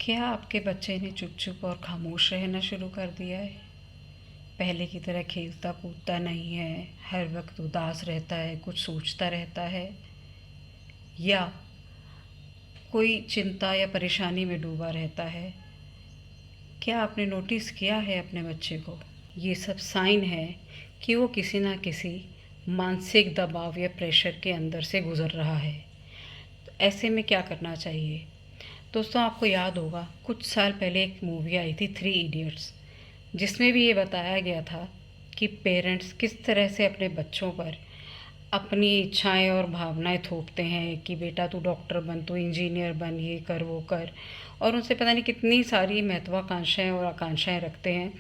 क्या आपके बच्चे ने चुप चुप और खामोश रहना शुरू कर दिया है? पहले की तरह खेलता कूदता नहीं है, हर वक्त उदास रहता है, कुछ सोचता रहता है, या कोई चिंता या परेशानी में डूबा रहता है? क्या आपने नोटिस किया है अपने बच्चे को? ये सब साइन है कि वो किसी ना किसी मानसिक दबाव या प्रेशर के अंदर से गुज़र रहा है। तो ऐसे में क्या करना चाहिए? दोस्तों, आपको याद होगा कुछ साल पहले एक मूवी आई थी, थ्री इडियट्स, जिसमें भी ये बताया गया था कि पेरेंट्स किस तरह से अपने बच्चों पर अपनी इच्छाएं और भावनाएं थोपते हैं कि बेटा तू डॉक्टर बन, तू इंजीनियर बन, ये कर वो कर, और उनसे पता नहीं कितनी सारी महत्वाकांक्षाएं और आकांक्षाएं रखते हैं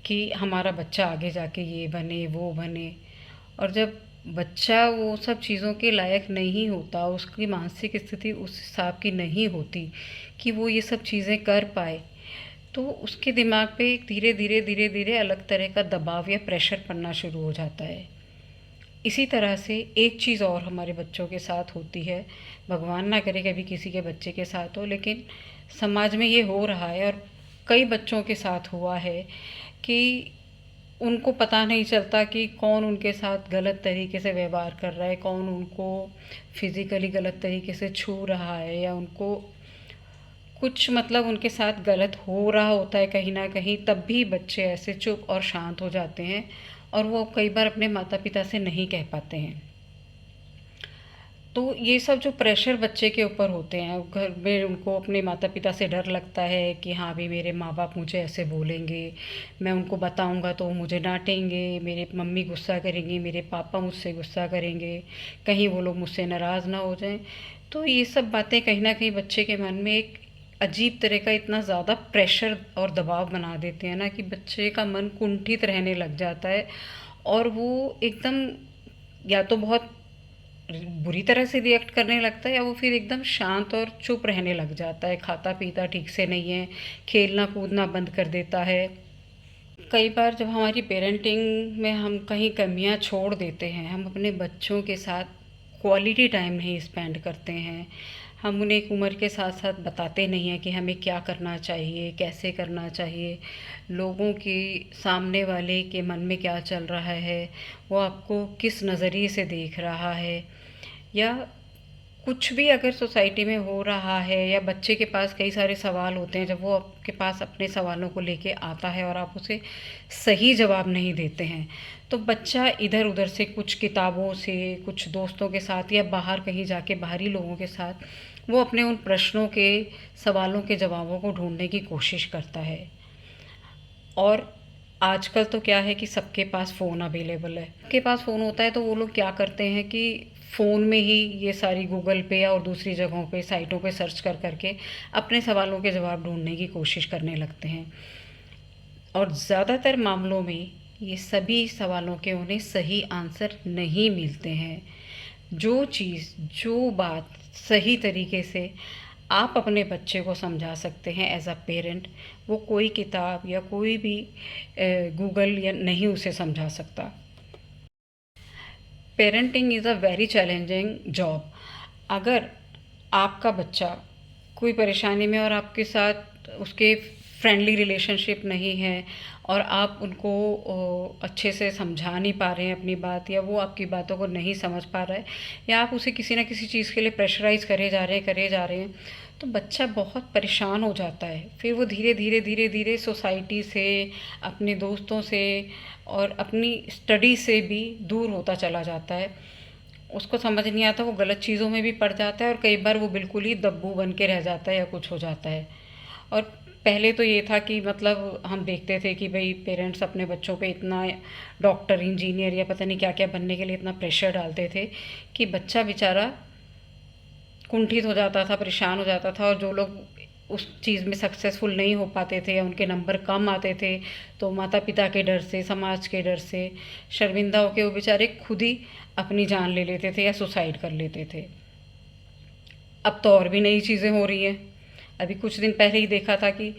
कि हमारा बच्चा आगे जाके ये बने वो बने। और जब बच्चा वो सब चीज़ों के लायक नहीं होता, उसकी मानसिक स्थिति उस हिसाब की नहीं होती कि वो ये सब चीज़ें कर पाए, तो उसके दिमाग पे धीरे धीरे धीरे धीरे अलग तरह का दबाव या प्रेशर पड़ना शुरू हो जाता है। इसी तरह से एक चीज़ और हमारे बच्चों के साथ होती है, भगवान ना करे कभी किसी के बच्चे के साथ हो, लेकिन समाज में ये हो रहा है और कई बच्चों के साथ हुआ है कि उनको पता नहीं चलता कि कौन उनके साथ गलत तरीके से व्यवहार कर रहा है, कौन उनको फिज़िकली गलत तरीके से छू रहा है, या उनको कुछ मतलब उनके साथ गलत हो रहा होता है कहीं ना कहीं, तब भी बच्चे ऐसे चुप और शांत हो जाते हैं और वो कई बार अपने माता पिता से नहीं कह पाते हैं। तो ये सब जो प्रेशर बच्चे के ऊपर होते हैं घर में, उनको अपने माता पिता से डर लगता है कि हाँ भी मेरे माँ बाप मुझे ऐसे बोलेंगे, मैं उनको बताऊँगा तो वो मुझे डांटेंगे, मेरे मम्मी गुस्सा करेंगी, मेरे पापा मुझसे गुस्सा करेंगे, कहीं वो लोग मुझसे नाराज़ ना हो जाएं। तो ये सब बातें कहीं ना कहीं बच्चे के मन में एक अजीब तरह का इतना ज़्यादा प्रेशर और दबाव बना देते हैं ना कि बच्चे का मन कुंठित रहने लग जाता है, और वो एकदम या तो बहुत बुरी तरह से रिएक्ट करने लगता है, या वो फिर एकदम शांत और चुप रहने लग जाता है, खाता पीता ठीक से नहीं है, खेलना कूदना बंद कर देता है। कई बार जब हमारी पेरेंटिंग में हम कहीं कमियां छोड़ देते हैं, हम अपने बच्चों के साथ क्वालिटी टाइम नहीं स्पेंड करते हैं, हम उन्हें एक उम्र के साथ साथ बताते नहीं हैं कि हमें क्या करना चाहिए, कैसे करना चाहिए, लोगों की सामने वाले के मन में क्या चल रहा है, वो आपको किस नज़रिए से देख रहा है, या कुछ भी अगर सोसाइटी में हो रहा है, या बच्चे के पास कई सारे सवाल होते हैं, जब वो आपके पास अपने सवालों को लेके आता है और आप उसे सही जवाब नहीं देते हैं, तो बच्चा इधर उधर से कुछ किताबों से, कुछ दोस्तों के साथ, या बाहर कहीं जाके बाहरी लोगों के साथ वो अपने उन प्रश्नों के, सवालों के जवाबों को ढूंढने की कोशिश करता है। और आजकल तो क्या है कि सबके पास फ़ोन अवेलेबल है, सबके पास फ़ोन होता है, तो वो लोग क्या करते हैं कि फ़ोन में ही ये सारी गूगल पे और दूसरी जगहों पे, साइटों पे सर्च कर करके अपने सवालों के जवाब ढूंढने की कोशिश करने लगते हैं। और ज़्यादातर मामलों में ये सभी सवालों के उन्हें सही आंसर नहीं मिलते हैं। जो चीज़, जो बात सही तरीके से आप अपने बच्चे को समझा सकते हैं एज अ पेरेंट, वो कोई किताब या कोई भी गूगल या नहीं उसे समझा सकता। Parenting is a very challenging job. अगर आपका बच्चा कोई परेशानी में और आपके साथ उसके फ्रेंडली रिलेशनशिप नहीं है, और आप उनको अच्छे से समझा नहीं पा रहे हैं अपनी बात, या वो आपकी बातों को नहीं समझ पा रहा है, या आप उसे किसी ना किसी चीज़ के लिए प्रेशराइज़ करे जा रहे हैं, तो बच्चा बहुत परेशान हो जाता है। फिर वो धीरे धीरे धीरे धीरे सोसाइटी से, अपने दोस्तों से और अपनी स्टडी से भी दूर होता चला जाता है। उसको समझ नहीं आता, वो गलत चीज़ों में भी पड़ जाता है, और कई बार वो बिल्कुल ही दब्बू बन के रह जाता है या कुछ हो जाता है। और पहले तो ये था कि मतलब हम देखते थे कि भाई पेरेंट्स अपने बच्चों पे इतना डॉक्टर, इंजीनियर या पता नहीं क्या क्या बनने के लिए इतना प्रेशर डालते थे कि बच्चा बेचारा कुंठित हो जाता था, परेशान हो जाता था, और जो लोग उस चीज़ में सक्सेसफुल नहीं हो पाते थे या उनके नंबर कम आते थे, तो माता पिता के डर से, समाज के डर से शर्मिंदा होकर वो बेचारे खुद ही अपनी जान ले लेते थे या सुसाइड कर लेते थे। अब तो और भी नई चीज़ें हो रही हैं। अभी कुछ दिन पहले ही देखा था कि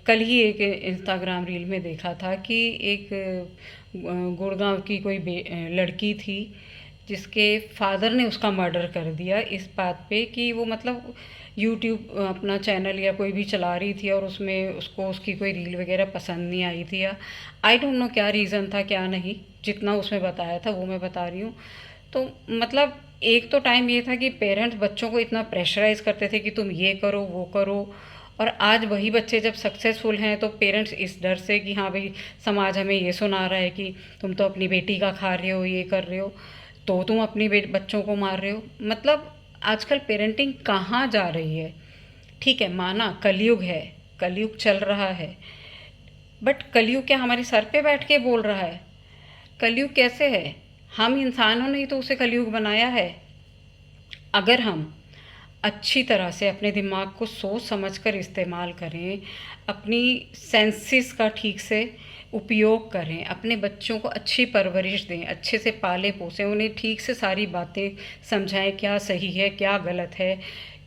कल ही एक इंस्टाग्राम रील में देखा था कि एक गुड़गांव की कोई लड़की थी, जिसके फादर ने उसका मर्डर कर दिया इस बात पे कि वो मतलब यूट्यूब अपना चैनल या कोई भी चला रही थी और उसमें उसको उसकी कोई रील वगैरह पसंद नहीं आई थी, या आई डोंट नो क्या रीज़न था क्या नहीं, जितना उसमें बताया था वो मैं बता रही हूँ। तो मतलब एक तो टाइम ये था कि पेरेंट्स बच्चों को इतना प्रेशराइज़ करते थे कि तुम ये करो वो करो, और आज वही बच्चे जब सक्सेसफुल हैं तो पेरेंट्स इस डर से कि हाँ भाई समाज हमें ये सुना रहा है कि तुम तो अपनी बेटी का खा रहे हो, ये कर रहे हो, तो तुम अपनी बच्चों को मार रहे हो। मतलब आजकल पेरेंटिंग कहाँ जा रही है। ठीक है, माना कलयुग है, कलयुग चल रहा है, बट कलयुग क्या हमारे सर पे बैठ के बोल रहा है? कलयुग कैसे है? हम इंसानों ने ही तो उसे कलयुग बनाया है। अगर हम अच्छी तरह से अपने दिमाग को सोच समझ कर इस्तेमाल करें, अपनी सेंसेस का ठीक से उपयोग करें, अपने बच्चों को अच्छी परवरिश दें, अच्छे से पाले पोसें, उन्हें ठीक से सारी बातें समझाएं, क्या सही है क्या गलत है,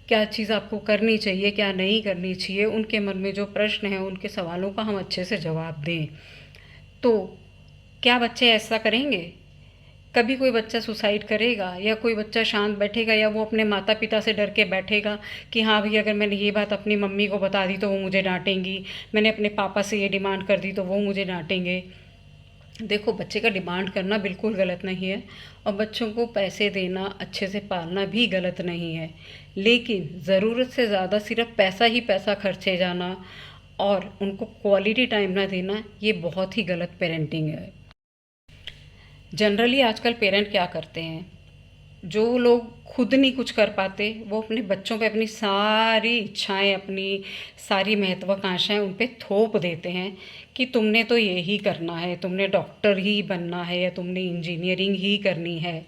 क्या चीज़ आपको करनी चाहिए क्या नहीं करनी चाहिए, उनके मन में जो प्रश्न हैं उनके सवालों का हम अच्छे से जवाब दें, तो क्या बच्चे ऐसा करेंगे? कभी कोई बच्चा सुसाइड करेगा या कोई बच्चा शांत बैठेगा या वो अपने माता पिता से डर के बैठेगा कि हाँ भई अगर मैंने ये बात अपनी मम्मी को बता दी तो वो मुझे डांटेंगी, मैंने अपने पापा से ये डिमांड कर दी तो वो मुझे डांटेंगे। देखो, बच्चे का डिमांड करना बिल्कुल गलत नहीं है और बच्चों को पैसे देना, अच्छे से पालना भी गलत नहीं है, लेकिन ज़रूरत से ज़्यादा सिर्फ पैसा ही पैसा खर्चे जाना और उनको क्वालिटी टाइम ना देना, ये बहुत ही गलत पेरेंटिंग है। जनरली आजकल पेरेंट क्या करते हैं, जो लोग खुद नहीं कुछ कर पाते वो अपने बच्चों पे अपनी सारी इच्छाएं, अपनी सारी महत्वाकांक्षाएं उन पे थोप देते हैं कि तुमने तो ये ही करना है, तुमने डॉक्टर ही बनना है या तुमने इंजीनियरिंग ही करनी है,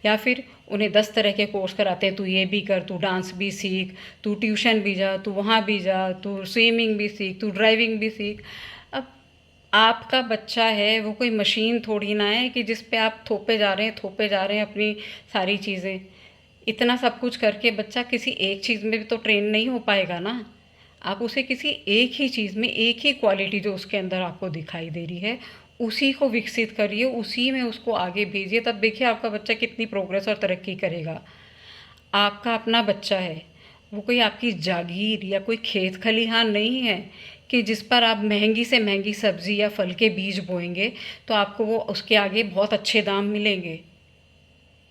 या फिर उन्हें 10 तरह के कोर्स कराते हैं, तू ये भी कर, तू डांस भी सीख, तू ट्यूशन भी जा, तू वहाँ भी जा, तू स्विमिंग भी सीख, तू ड्राइविंग भी सीख। अब आपका बच्चा है, वो कोई मशीन थोड़ी ना है कि जिस पे आप थोपे जा रहे हैं अपनी सारी चीज़ें। इतना सब कुछ करके बच्चा किसी एक चीज़ में भी तो ट्रेन नहीं हो पाएगा ना। आप उसे किसी एक ही चीज़ में, एक ही क्वालिटी जो उसके अंदर आपको दिखाई दे रही है, उसी को विकसित करिए, उसी में उसको आगे भेजिए, तब देखिए आपका बच्चा कितनी प्रोग्रेस और तरक्की करेगा। आपका अपना बच्चा है, वो कोई आपकी जागीर या कोई खेत खलिहान नहीं है कि जिस पर आप महंगी से महंगी सब्ज़ी या फल के बीज बोएंगे तो आपको वो उसके आगे बहुत अच्छे दाम मिलेंगे।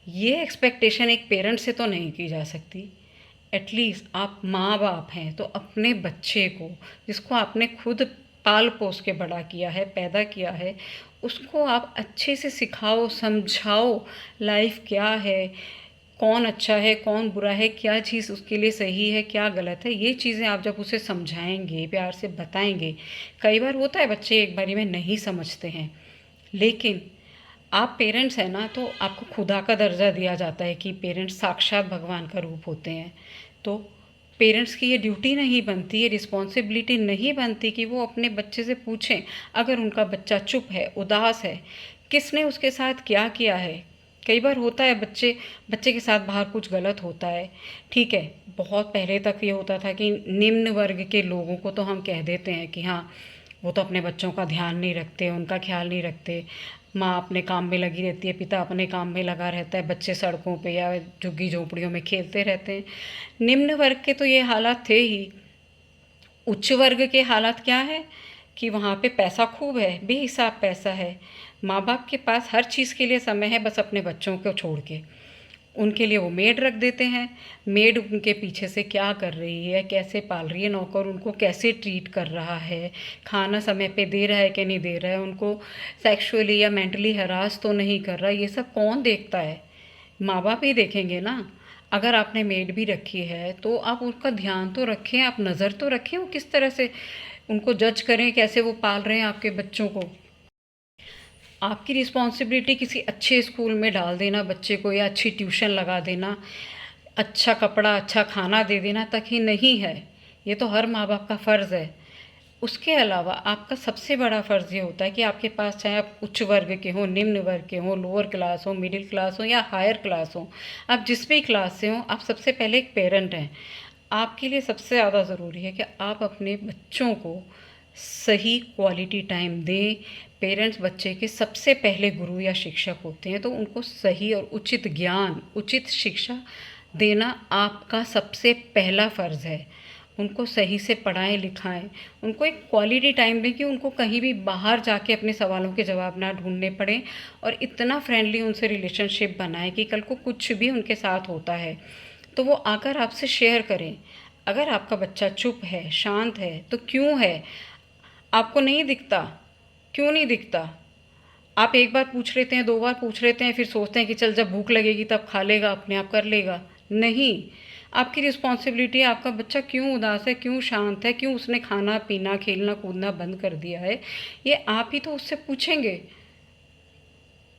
ये एक्सपेक्टेशन एक पेरेंट से तो नहीं की जा सकती। एटलीस्ट आप माँ बाप हैं तो अपने बच्चे को, जिसको आपने खुद पाल पोस के बड़ा किया है, पैदा किया है, उसको आप अच्छे से सिखाओ, समझाओ लाइफ क्या है, कौन अच्छा है कौन बुरा है, क्या चीज़ उसके लिए सही है क्या गलत है। ये चीज़ें आप जब उसे समझाएंगे, प्यार से बताएंगे, कई बार होता है बच्चे एक बारी में नहीं समझते हैं, लेकिन आप पेरेंट्स हैं ना, तो आपको खुदा का दर्जा दिया जाता है कि पेरेंट्स साक्षात भगवान का रूप होते हैं। तो पेरेंट्स की ये ड्यूटी नहीं बनती, ये रिस्पॉन्सिबिलिटी नहीं बनती कि वो अपने बच्चे से पूछें अगर उनका बच्चा चुप है, उदास है, किसने उसके साथ क्या किया है। कई बार होता है बच्चे बच्चे के साथ बाहर कुछ गलत होता है, ठीक है, बहुत पहले तक ये होता था कि निम्न वर्ग के लोगों को तो हम कह देते हैं कि हाँ वो तो अपने बच्चों का ध्यान नहीं रखते, उनका ख्याल नहीं रखते, माँ अपने काम में लगी रहती है, पिता अपने काम में लगा रहता है, बच्चे सड़कों पे या झुग्गी झोंपड़ियों में खेलते रहते हैं। निम्न वर्ग के तो ये हालात थे ही। उच्च वर्ग के हालात क्या है कि वहाँ पे पैसा खूब है, बेहिसाब पैसा है, माँ बाप के पास हर चीज़ के लिए समय है, बस अपने बच्चों को छोड़ के उनके लिए वो मेड रख देते हैं। मेड उनके पीछे से क्या कर रही है, कैसे पाल रही है, नौकर उनको कैसे ट्रीट कर रहा है, खाना समय पे दे रहा है कि नहीं दे रहा है, उनको सेक्सुअली या मेंटली हरास तो नहीं कर रहा, ये सब कौन देखता है? माँ बाप ही देखेंगे ना। अगर आपने मेड भी रखी है तो आप उसका ध्यान तो रखें, आप नज़र तो रखें वो किस तरह से उनको जज करें, कैसे वो पाल रहे हैं आपके बच्चों को। आपकी रिस्पॉन्सिबिलिटी किसी अच्छे स्कूल में डाल देना बच्चे को, या अच्छी ट्यूशन लगा देना, अच्छा कपड़ा अच्छा खाना दे देना तक ही नहीं है, ये तो हर माँ बाप का फ़र्ज़ है। उसके अलावा आपका सबसे बड़ा फ़र्ज़ ये होता है कि आपके पास, चाहे आप उच्च वर्ग के हों, निम्न वर्ग के हों, लोअर क्लास हो, मिडिल क्लास हो या हायर क्लास हो, आप जिस भी क्लास से हों, आप सबसे पहले एक पेरेंट हैं। आपके लिए सबसे ज़्यादा ज़रूरी है कि आप अपने बच्चों को सही क्वालिटी टाइम दें, पेरेंट्स बच्चे के सबसे पहले गुरु या शिक्षक होते हैं, तो उनको सही और उचित ज्ञान, उचित शिक्षा देना आपका सबसे पहला फ़र्ज़ है। उनको सही से पढ़ाएं लिखाएं, उनको एक क्वालिटी टाइम दें कि उनको कहीं भी बाहर जाके अपने सवालों के जवाब ना ढूंढने पड़े, और इतना फ्रेंडली उनसे रिलेशनशिप बनाएं कि कल को कुछ भी उनके साथ होता है तो वो आकर आपसे शेयर करें। अगर आपका बच्चा चुप है, शांत है, तो क्यों है? आपको नहीं दिखता? क्यों नहीं दिखता? आप एक बार पूछ लेते हैं, 2 बार पूछ लेते हैं, फिर सोचते हैं कि चल जब भूख लगेगी तब खा लेगा, अपने आप कर लेगा। नहीं, आपकी रिस्पॉन्सिबिलिटी है। आपका बच्चा क्यों उदास है, क्यों शांत है, क्यों उसने खाना पीना खेलना कूदना बंद कर दिया है, ये आप ही तो उससे पूछेंगे।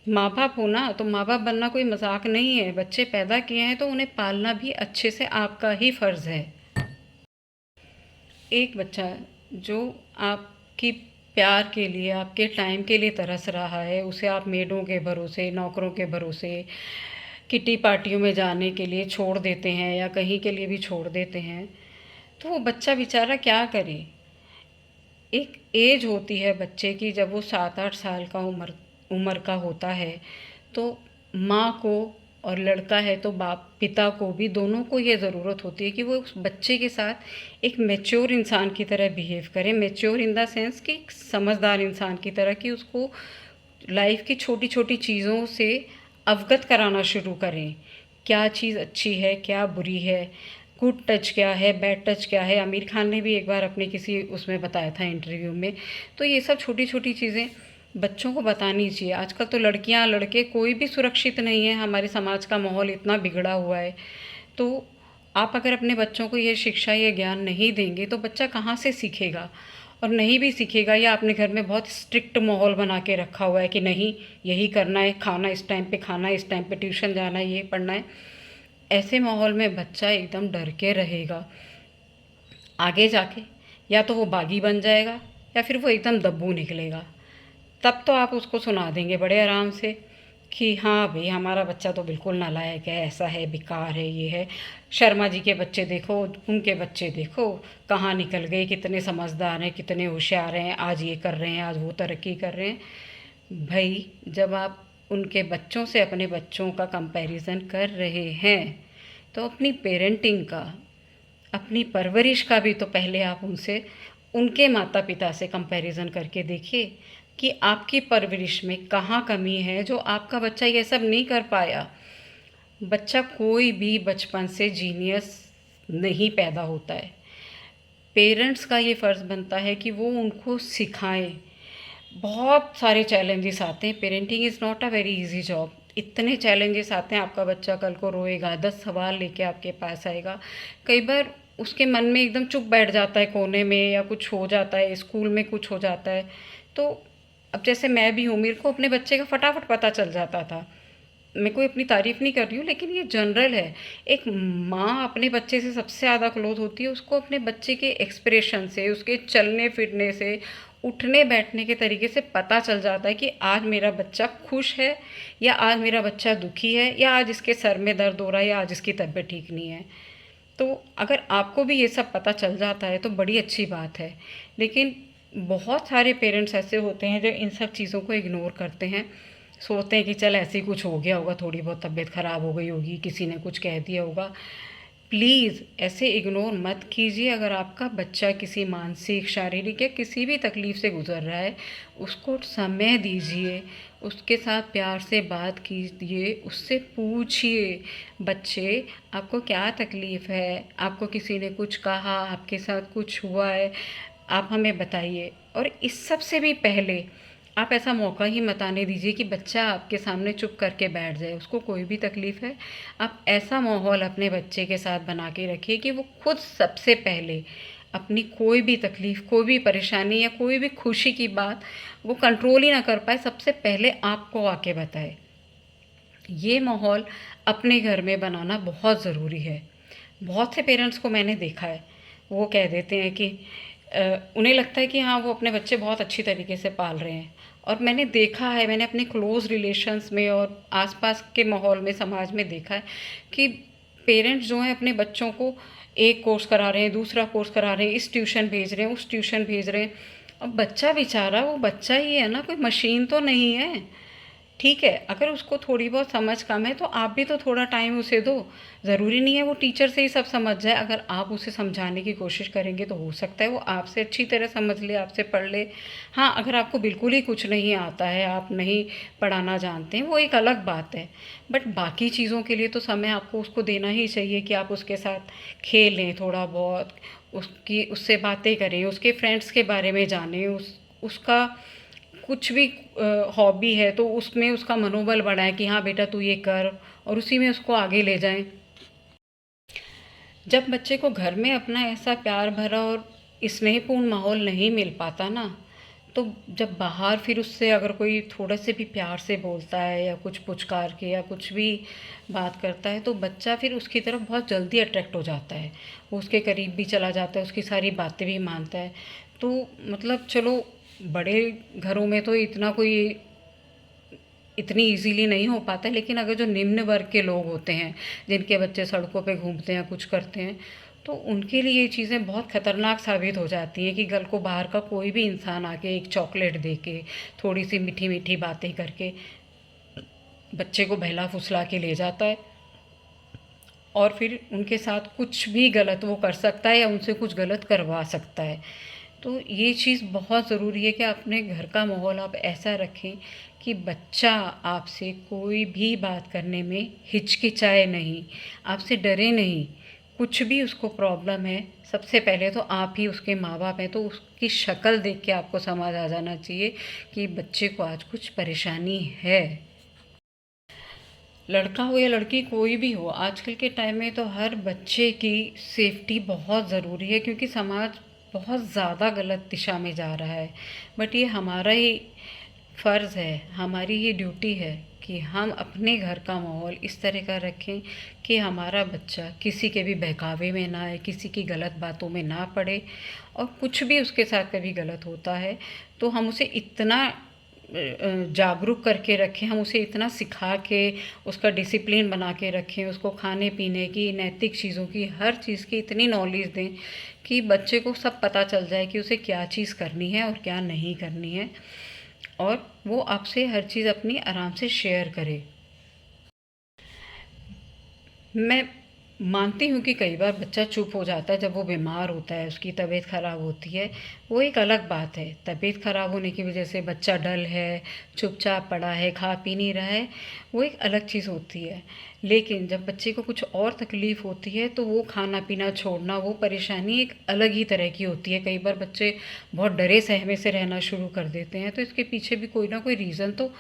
माँ बाप हो ना, तो माँ बाप बनना कोई मजाक नहीं है। बच्चे पैदा किए हैं तो उन्हें पालना भी अच्छे से आपका ही फ़र्ज़ है। एक बच्चा जो आपकी प्यार के लिए, आपके टाइम के लिए तरस रहा है, उसे आप मेडों के भरोसे, नौकरों के भरोसे, किटी पार्टियों में जाने के लिए छोड़ देते हैं या कहीं के लिए भी छोड़ देते हैं, तो वो बच्चा बेचारा क्या करे? एक एज होती है बच्चे की, जब वो 7-8 साल का उम्र का होता है, तो माँ को, और लड़का है तो बाप पिता को भी, दोनों को ये ज़रूरत होती है कि वो उस बच्चे के साथ एक मैच्योर इंसान की तरह बिहेव करें। मैच्योर इन द सेंस कि समझदार इंसान की तरह, कि उसको लाइफ की छोटी छोटी चीज़ों से अवगत कराना शुरू करें। क्या चीज़ अच्छी है, क्या बुरी है, गुड टच क्या है, बैड टच क्या है। आमिर खान ने भी एक बार अपने किसी उसमें बताया था इंटरव्यू में। तो ये सब छोटी छोटी चीज़ें बच्चों को बतानी चाहिए। आजकल तो लड़कियां लड़के कोई भी सुरक्षित नहीं है, हमारे समाज का माहौल इतना बिगड़ा हुआ है। तो आप अगर अपने बच्चों को ये शिक्षा, ये ज्ञान नहीं देंगे तो बच्चा कहाँ से सीखेगा? और नहीं भी सीखेगा, या आपने घर में बहुत स्ट्रिक्ट माहौल बना के रखा हुआ है कि नहीं यही करना है, खाना इस टाइम पे खाना है, इस टाइम पे ट्यूशन जाना है, ये पढ़ना है, ऐसे माहौल में बच्चा एकदम डर के रहेगा। आगे जाके या तो वो बागी बन जाएगा या फिर वो एकदम दब्बू निकलेगा। तब तो आप उसको सुना देंगे बड़े आराम से कि हाँ भाई हमारा बच्चा तो बिल्कुल नालायक है, ऐसा है, बेकार है, ये है। शर्मा जी के बच्चे देखो, उनके बच्चे देखो कहाँ निकल गए, कितने समझदार हैं, कितने होशियार हैं, आज ये कर रहे हैं, आज वो तरक्की कर रहे हैं। भाई जब आप उनके बच्चों से अपने बच्चों का कंपैरिजन कर रहे हैं तो अपनी पेरेंटिंग का, अपनी परवरिश का भी तो पहले आप उनसे, उनके माता पिता से कंपैरिजन करके देखिए कि आपकी परवरिश में कहाँ कमी है जो आपका बच्चा ये सब नहीं कर पाया। बच्चा कोई भी बचपन से जीनियस नहीं पैदा होता है। पेरेंट्स का ये फ़र्ज़ बनता है कि वो उनको सिखाएं। बहुत सारे चैलेंजेस आते हैं, parenting is not a very easy job. इतने चैलेंजेस आते हैं, आपका बच्चा कल को रोएगा, 10 सवाल लेके आपके पास आएगा। कई बार उसके मन में एकदम चुप बैठ जाता है कोने में, या कुछ हो जाता है, स्कूल में कुछ हो जाता है। तो अब जैसे मैं भी हूँ, मेरे को अपने बच्चे का फटाफट पता चल जाता था। मैं कोई अपनी तारीफ़ नहीं कर रही हूँ, लेकिन ये जनरल है। एक माँ अपने बच्चे से सबसे ज़्यादा क्लोज होती है, उसको अपने बच्चे के एक्सप्रेशन से, उसके चलने फिरने से, उठने बैठने के तरीके से पता चल जाता है कि आज मेरा बच्चा खुश है, या आज मेरा बच्चा दुखी है, या आज इसके सर में दर्द हो रहा है, या आज इसकी तबीयत ठीक नहीं है। तो अगर आपको भी ये सब पता चल जाता है तो बड़ी अच्छी बात है। लेकिन बहुत सारे पेरेंट्स ऐसे होते हैं जो इन सब चीज़ों को इग्नोर करते हैं, सोचते हैं कि चल ऐसे ही कुछ हो गया होगा, थोड़ी बहुत तबीयत ख़राब हो गई होगी, किसी ने कुछ कह दिया होगा। प्लीज़ ऐसे इग्नोर मत कीजिए। अगर आपका बच्चा किसी मानसिक, शारीरिक या किसी भी तकलीफ़ से गुज़र रहा है, उसको समय दीजिए, उसके साथ प्यार से बात कीजिए, उससे पूछिए, बच्चे आपको क्या तकलीफ़ है, आपको किसी ने कुछ कहा, आपके साथ कुछ हुआ है, आप हमें बताइए। और इस सब से भी पहले आप ऐसा मौका ही मत आने दीजिए कि बच्चा आपके सामने चुप करके बैठ जाए। उसको कोई भी तकलीफ़ है, आप ऐसा माहौल अपने बच्चे के साथ बना के रखिए कि वो खुद सबसे पहले अपनी कोई भी तकलीफ़, कोई भी परेशानी या कोई भी खुशी की बात वो कंट्रोल ही ना कर पाए, सबसे पहले आपको आके बताए। ये माहौल अपने घर में बनाना बहुत ज़रूरी है। बहुत से पेरेंट्स को मैंने देखा है, वो कह देते हैं कि उन्हें लगता है कि हाँ वो अपने बच्चे बहुत अच्छी तरीके से पाल रहे हैं। और मैंने देखा है, मैंने अपने क्लोज़ रिलेशंस में और आसपास के माहौल में, समाज में देखा है कि पेरेंट्स जो हैं अपने बच्चों को एक कोर्स करा रहे हैं, दूसरा कोर्स करा रहे हैं, इस ट्यूशन भेज रहे हैं, उस ट्यूशन भेज रहे हैं, अब बच्चा बेचारा वो बच्चा ही है ना, कोई मशीन तो नहीं है। ठीक है, अगर उसको थोड़ी बहुत समझ कम है तो आप भी तो थोड़ा टाइम उसे दो। ज़रूरी नहीं है वो टीचर से ही सब समझ जाए। अगर आप उसे समझाने की कोशिश करेंगे तो हो सकता है वो आपसे अच्छी तरह समझ ले, आपसे पढ़ ले। हाँ, अगर आपको बिल्कुल ही कुछ नहीं आता है, आप नहीं पढ़ाना जानते हैं, वो एक अलग बात है। बट बाकी चीज़ों के लिए तो समय आपको उसको देना ही चाहिए कि आप उसके साथ खेलें थोड़ा बहुत, उसकी उससे बातें करें, उसके फ्रेंड्स के बारे में जानें, उसका कुछ भी हॉबी है तो उसमें उसका मनोबल बढ़ाएं कि हाँ बेटा तू ये कर, और उसी में उसको आगे ले जाएं। जब बच्चे को घर में अपना ऐसा प्यार भरा और स्नेहपूर्ण माहौल नहीं मिल पाता ना, तो जब बाहर फिर उससे अगर कोई थोड़ा से भी प्यार से बोलता है या कुछ पुचकार के या कुछ भी बात करता है, तो बच्चा फिर उसकी तरफ बहुत जल्दी अट्रैक्ट हो जाता है। वो उसके करीब भी चला जाता है, उसकी सारी बातें भी मानता है। तो मतलब चलो, बड़े घरों में तो इतना कोई इतनी इजीली नहीं हो पाता है, लेकिन अगर जो निम्न वर्ग के लोग होते हैं, जिनके बच्चे सड़कों पे घूमते हैं, कुछ करते हैं, तो उनके लिए ये चीज़ें बहुत ख़तरनाक साबित हो जाती हैं कि कल को बाहर का कोई भी इंसान आके एक चॉकलेट दे के, थोड़ी सी मीठी मीठी बातें करके बच्चे को बहला फुसला के ले जाता है, और फिर उनके साथ कुछ भी गलत वो कर सकता है या उनसे कुछ गलत करवा सकता है। तो ये चीज़ बहुत ज़रूरी है कि अपने घर का माहौल आप ऐसा रखें कि बच्चा आपसे कोई भी बात करने में हिचकिचाए नहीं, आपसे डरे नहीं। कुछ भी उसको प्रॉब्लम है, सबसे पहले तो आप ही उसके माँ बाप हैं, तो उसकी शक्ल देख के आपको समझ आ जाना चाहिए कि बच्चे को आज कुछ परेशानी है। लड़का हो या लड़की, कोई भी हो, आजकल के टाइम में तो हर बच्चे की सेफ्टी बहुत ज़रूरी है, क्योंकि समाज बहुत ज़्यादा गलत दिशा में जा रहा है। बट ये हमारा ही फ़र्ज़ है, हमारी ही ड्यूटी है कि हम अपने घर का माहौल इस तरह का रखें कि हमारा बच्चा किसी के भी बहकावे में ना आए, किसी की गलत बातों में ना पड़े। और कुछ भी उसके साथ कभी गलत होता है तो हम उसे इतना जागरूक करके रखें, हम उसे इतना सिखा के उसका डिसिप्लिन बना के रखें, उसको खाने पीने की, नैतिक चीज़ों की, हर चीज़ की इतनी नॉलेज दें कि बच्चे को सब पता चल जाए कि उसे क्या चीज़ करनी है और क्या नहीं करनी है, और वो आपसे हर चीज़ अपनी आराम से शेयर करे। मैं मानती हूँ कि कई बार बच्चा चुप हो जाता है जब वो बीमार होता है, उसकी तबीयत ख़राब होती है, वो एक अलग बात है। तबीयत ख़राब होने की वजह से बच्चा डल है, चुपचाप पड़ा है, खा पी नहीं रहा है, वो एक अलग चीज़ होती है। लेकिन जब बच्चे को कुछ और तकलीफ़ होती है तो वो खाना पीना छोड़ना, वो परेशानी एक अलग ही तरह की होती है। कई बार बच्चे बहुत डरे सहमे से रहना शुरू कर देते हैं, तो इसके पीछे भी कोई ना कोई रीज़न तो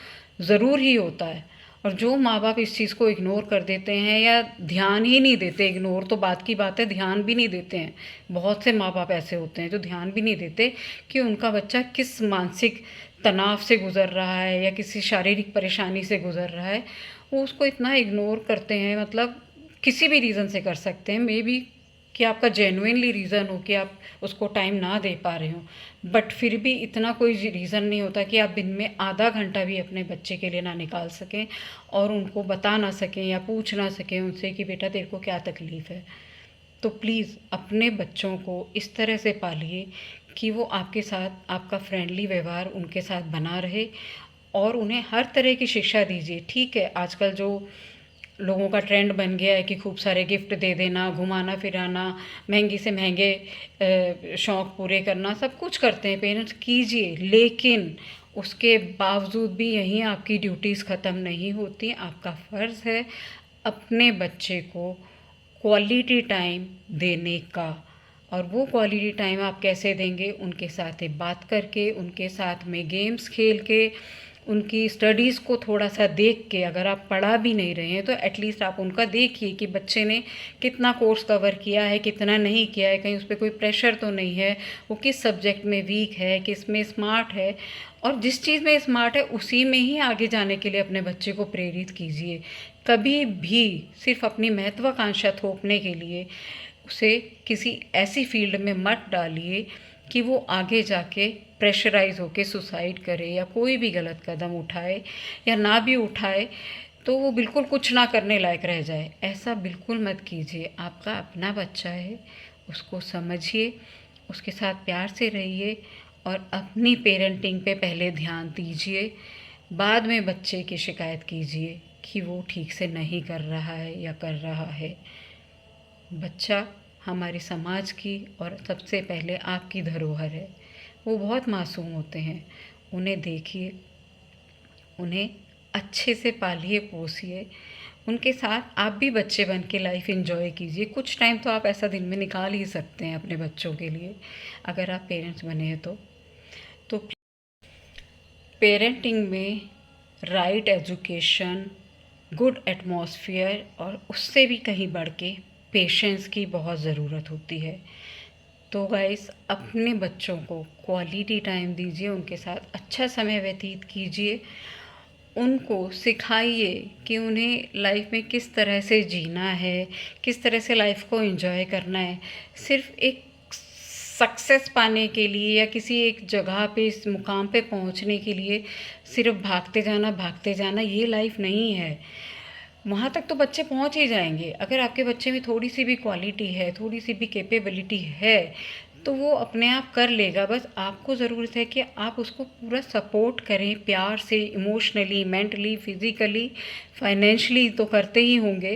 ज़रूर ही होता है। और जो माँ बाप इस चीज़ को इग्नोर कर देते हैं या ध्यान ही नहीं देते, इग्नोर तो बात की बात है, ध्यान भी नहीं देते हैं। बहुत से माँ बाप ऐसे होते हैं जो ध्यान भी नहीं देते कि उनका बच्चा किस मानसिक तनाव से गुज़र रहा है या किसी शारीरिक परेशानी से गुज़र रहा है। वो उसको इतना इग्नोर करते हैं, मतलब किसी भी रीज़न से कर सकते हैं, मे बी कि आपका जेन्युइनली रीज़न हो कि आप उसको टाइम ना दे पा रहे हो। बट फिर भी इतना कोई रीज़न नहीं होता कि आप दिन में आधा घंटा भी अपने बच्चे के लिए ना निकाल सकें और उनको बता ना सकें या पूछ ना सकें उनसे कि बेटा तेरे को क्या तकलीफ़ है। तो प्लीज़ अपने बच्चों को इस तरह से पालिए कि वो आपके साथ, आपका फ्रेंडली व्यवहार उनके साथ बना रहे, और उन्हें हर तरह की शिक्षा दीजिए। ठीक है, आजकल जो लोगों का ट्रेंड बन गया है कि खूब सारे गिफ्ट दे देना, घुमाना फिराना, महंगी से महंगे शौक़ पूरे करना, सब कुछ करते हैं पेरेंट्स, कीजिए, लेकिन उसके बावजूद भी यहीं आपकी ड्यूटीज़ ख़त्म नहीं होती। आपका फ़र्ज़ है अपने बच्चे को क्वालिटी टाइम देने का। और वो क्वालिटी टाइम आप कैसे देंगे? उनके साथ बात करके, उनके साथ में गेम्स खेल के, उनकी स्टडीज़ को थोड़ा सा देख के। अगर आप पढ़ा भी नहीं रहे हैं तो एटलीस्ट आप उनका देखिए कि बच्चे ने कितना कोर्स कवर किया है, कितना नहीं किया है, कहीं उस पर कोई प्रेशर तो नहीं है, वो किस सब्जेक्ट में वीक है, किस में स्मार्ट है, और जिस चीज़ में स्मार्ट है उसी में ही आगे जाने के लिए अपने बच्चे को प्रेरित कीजिए। कभी भी सिर्फ अपनी महत्वाकांक्षा थोपने के लिए उसे किसी ऐसी फील्ड में मत डालिए कि वो आगे जाके प्रेशराइज़ होके सुसाइड करे या कोई भी गलत कदम उठाए, या ना भी उठाए तो वो बिल्कुल कुछ ना करने लायक रह जाए। ऐसा बिल्कुल मत कीजिए। आपका अपना बच्चा है, उसको समझिए, उसके साथ प्यार से रहिए, और अपनी पेरेंटिंग पे पहले ध्यान दीजिए, बाद में बच्चे की शिकायत कीजिए कि वो ठीक से नहीं कर रहा है या कर रहा है। बच्चा हमारे समाज की और सबसे पहले आपकी धरोहर है। वो बहुत मासूम होते हैं, उन्हें देखिए, उन्हें अच्छे से पालिए पोसिए, उनके साथ आप भी बच्चे बन के लाइफ एंजॉय कीजिए। कुछ टाइम तो आप ऐसा दिन में निकाल ही सकते हैं अपने बच्चों के लिए, अगर आप पेरेंट्स बने हैं तो पेरेंटिंग में राइट एजुकेशन, गुड एटमॉस्फेयर और उससे भी कहीं बढ़ के पेशेंस की बहुत ज़रूरत होती है। तो गाइस, अपने बच्चों को क्वालिटी टाइम दीजिए, उनके साथ अच्छा समय व्यतीत कीजिए, उनको सिखाइए कि उन्हें लाइफ में किस तरह से जीना है, किस तरह से लाइफ को एंजॉय करना है। सिर्फ एक सक्सेस पाने के लिए या किसी एक जगह पे, इस मुकाम पे पहुंचने के लिए सिर्फ भागते जाना ये लाइफ नहीं है। वहाँ तक तो बच्चे पहुँच ही जाएंगे। अगर आपके बच्चे में थोड़ी सी भी क्वालिटी है, थोड़ी सी भी कैपेबिलिटी है, तो वो अपने आप कर लेगा। बस आपको ज़रूरत है कि आप उसको पूरा सपोर्ट करें, प्यार से, इमोशनली, मेंटली, फिज़िकली, फाइनेंशियली तो करते ही होंगे।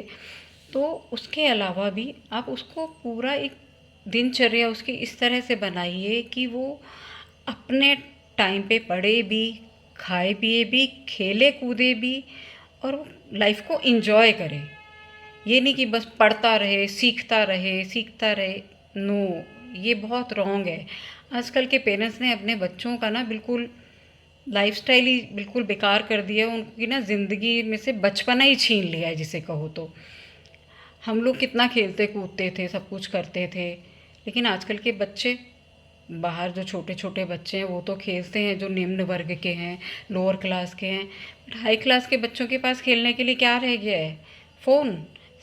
तो उसके अलावा भी आप उसको पूरा एक दिनचर्या उसकी इस तरह से बनाइए कि वो अपने टाइम पे पढ़े भी, खाए पिए भी, खेले कूदे भी और लाइफ को एंजॉय करे। ये नहीं कि बस पढ़ता रहे, सीखता रहे। नो, ये बहुत रॉन्ग है। आजकल के पेरेंट्स ने अपने बच्चों का ना बिल्कुल लाइफस्टाइल ही बिल्कुल बेकार कर दिया, उनकी ना ज़िंदगी में से बचपना ही छीन लिया है जिसे कहो तो। हम लोग कितना खेलते कूदते थे, सब कुछ करते थे, लेकिन आजकल के बच्चे, बाहर जो छोटे छोटे बच्चे हैं वो तो खेलते हैं, जो निम्न वर्ग के हैं, लोअर क्लास के हैं। बट हाई क्लास के बच्चों के पास खेलने के लिए क्या रह गया है? फ़ोन।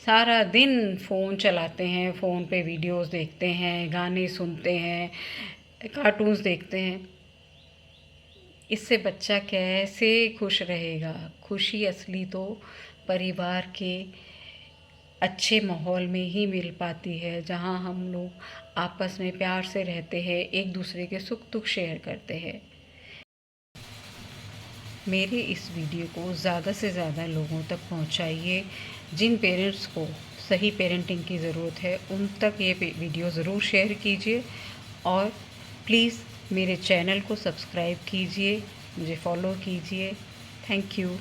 सारा दिन फ़ोन चलाते हैं, फ़ोन पे वीडियोस देखते हैं, गाने सुनते हैं, कार्टून्स देखते हैं। इससे बच्चा कैसे खुश रहेगा? खुशी असली तो परिवार के अच्छे माहौल में ही मिल पाती है, जहाँ हम लोग आपस में प्यार से रहते हैं, एक दूसरे के सुख दुख शेयर करते हैं। मेरे इस वीडियो को ज़्यादा से ज़्यादा लोगों तक पहुँचाइए। जिन पेरेंट्स को सही पेरेंटिंग की ज़रूरत है उन तक ये वीडियो ज़रूर शेयर कीजिए, और प्लीज़ मेरे चैनल को सब्सक्राइब कीजिए, मुझे फॉलो कीजिए। Thank you.